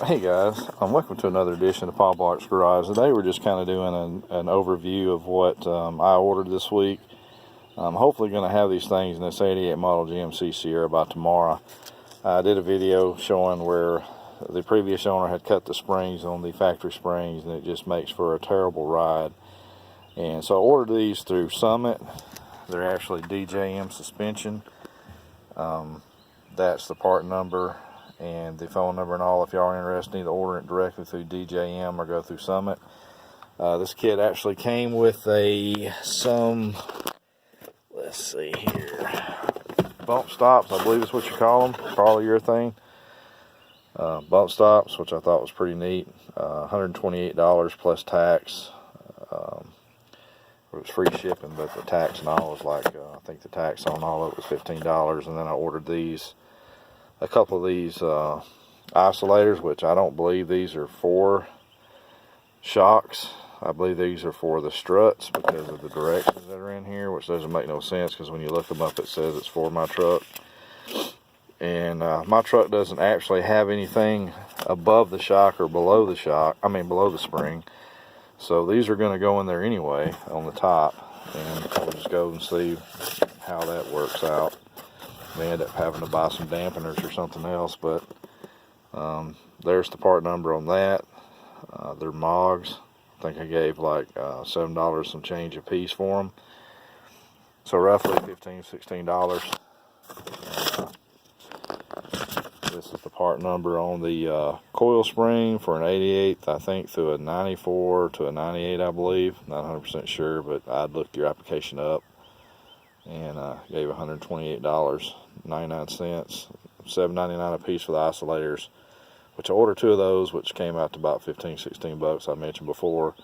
Hey guys, welcome to another edition of Paul Black's Garage. Today we're just kind of doing an overview of what I ordered this week. I'm hopefully going to have these things in this 88 model GMC Sierra by tomorrow. I did a video showing where the previous owner had cut the springs on the factory springs, and it just makes for a terrible ride. And so I ordered these through Summit. They're actually DJM suspension. That's the part number and the phone number and all. If y'all are interested, either order it directly through DJM or go through Summit. This kit actually came with some, let's see here, bump stops, I believe is what you call them, polyurethane bump stops, which I thought was pretty neat. $128 plus tax. It was free shipping, but the tax and all was like, I think the tax on all of it was $15. And then I ordered a couple of these isolators, which I don't believe these are for shocks. I believe these are for the struts because of the directions that are in here, which doesn't make no sense because when you look them up it says it's for my truck. And my truck doesn't actually have anything above the shock or below the shock, below the spring. So these are going to go in there anyway on the top, and we'll just go and see how that works out. May end up having to buy some dampeners or something else, but there's the part number on that. They're Mogs. I think I gave like $7 some change a piece for them. So roughly $15–16. This is the part number on the coil spring for an 88, I think, through a 94 to a 98, I believe. Not 100% sure, but I'd looked your application up and gave $128.99, $7.99 a piece for the isolators, which I ordered 2 of those, which came out to about $15–16 I mentioned before,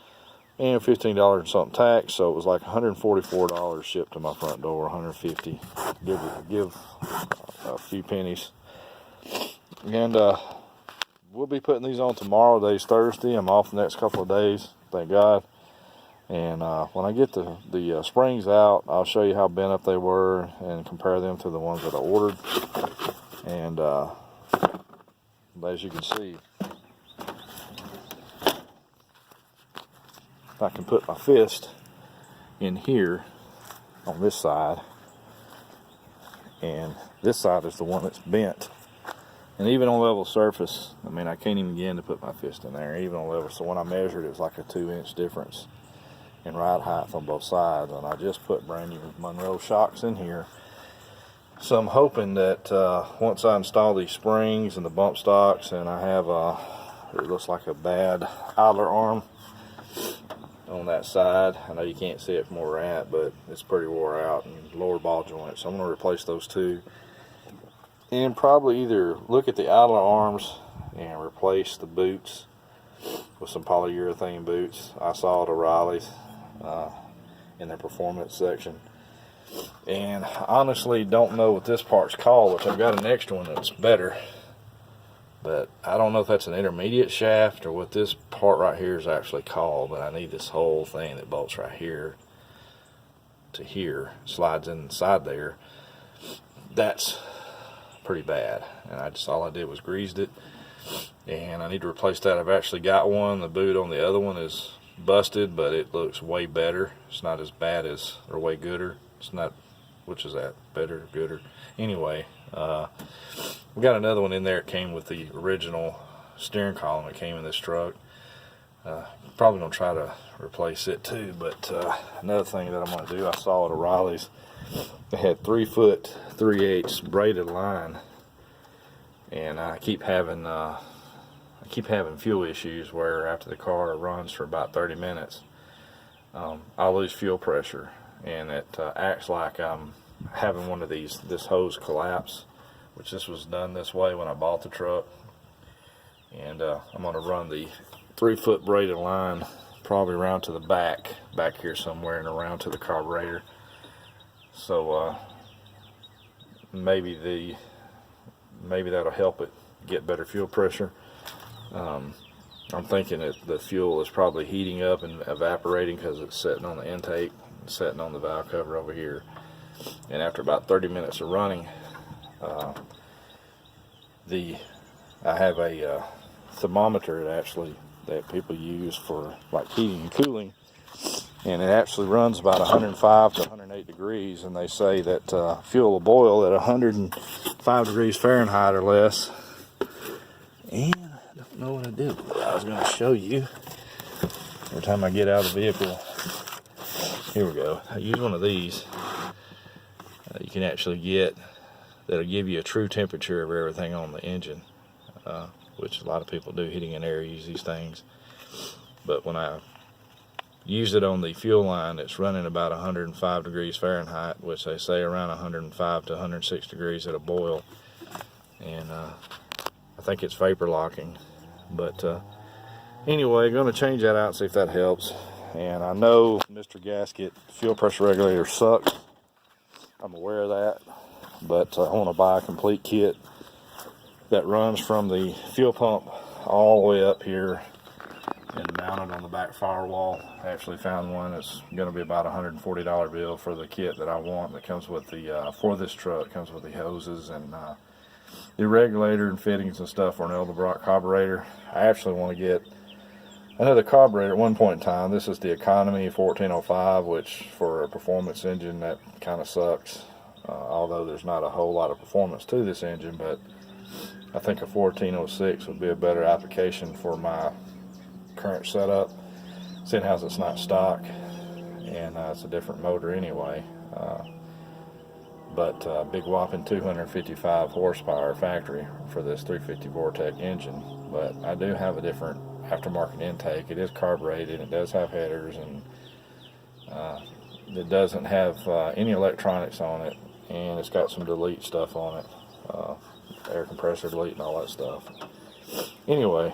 and $15 and something tax, so it was like $144 shipped to my front door, $150, give a few pennies. And we'll be putting these on tomorrow. Today's Thursday. I'm off the next couple of days, thank God. And when I get the springs out, I'll show you how bent up they were and compare them to the ones that I ordered. And as you can see, I can put my fist in here on this side, and this side is the one that's bent. And even on level surface, I can't even begin to put my fist in there, even on level. So when I measured, it was like a 2-inch difference in ride height on both sides. And I just put brand new Monroe shocks in here. So I'm hoping that once I install these springs and the bump stocks, and I have it looks like a bad idler arm on that side. I know you can't see it from where we're at, but it's pretty wore out and lower ball joint. So I'm going to replace those 2. And probably either look at the idler arms and replace the boots with some polyurethane boots. I saw it at O'Reilly's in their performance section. And I honestly don't know what this part's called, which I've got an extra one that's better. But I don't know if that's an intermediate shaft or what this part right here is actually called. But I need this whole thing that bolts right here to here, slides inside there. That's pretty bad, and all I did was greased it, and I need to replace that. I've actually got one. The boot on the other one is busted, but it looks way better. It's not as bad as, or way gooder. It's not, which is that, better, gooder? Anyway, we got another one in there. It came with the original steering column. It came in this truck. Probably gonna try to replace it too. But another thing that I'm gonna do, I saw at O'Reilly's, they had 3 foot 3/8 braided line, and I keep having fuel issues where after the car runs for about 30 minutes, I lose fuel pressure, and it acts like I'm having one of this hose collapse, which this was done this way when I bought the truck. And I'm going to run the 3 foot braided line probably around to the back here somewhere, and around to the carburetor. So maybe that'll help it get better fuel pressure. I'm thinking that the fuel is probably heating up and evaporating because it's sitting on the intake, sitting on the valve cover over here. And after about 30 minutes of running, I have a thermometer that people use for like heating and cooling, and it actually runs about 105 to 108 degrees, and they say that fuel will boil at 105 degrees Fahrenheit or less. And I don't know what I did with it. I was going to show you every time I get out of the vehicle. Here we go. I use one of these. You can actually get that'll give you a true temperature of everything on the engine, which a lot of people do. Heating and air use these things, but when I use it on the fuel line, it's running about 105 degrees Fahrenheit, which they say around 105 to 106 degrees at a boil, and I think it's vapor locking. But anyway, going to change that out and see if that helps. And I know Mr. Gasket fuel pressure regulator sucks. I'm aware of that, but I want to buy a complete kit that runs from the fuel pump all the way up here and mounted on the back firewall. I actually found one that's going to be about $140 bill for the kit that I want, that comes with the for this truck. Comes with the hoses and the regulator and fittings and stuff for an Edelbrock carburetor. I actually want to get another carburetor at one point in time. This is the Economy 1405, which for a performance engine, that kind of sucks. Although there's not a whole lot of performance to this engine, but I think a 1406 would be a better application for my current setup, seeing as it's not stock and it's a different motor anyway. But big whopping 255 horsepower factory for this 350 Vortec engine. But I do have a different aftermarket intake. It is carbureted, it does have headers, and it doesn't have any electronics on it, and it's got some delete stuff on it, air compressor delete and all that stuff. Anyway,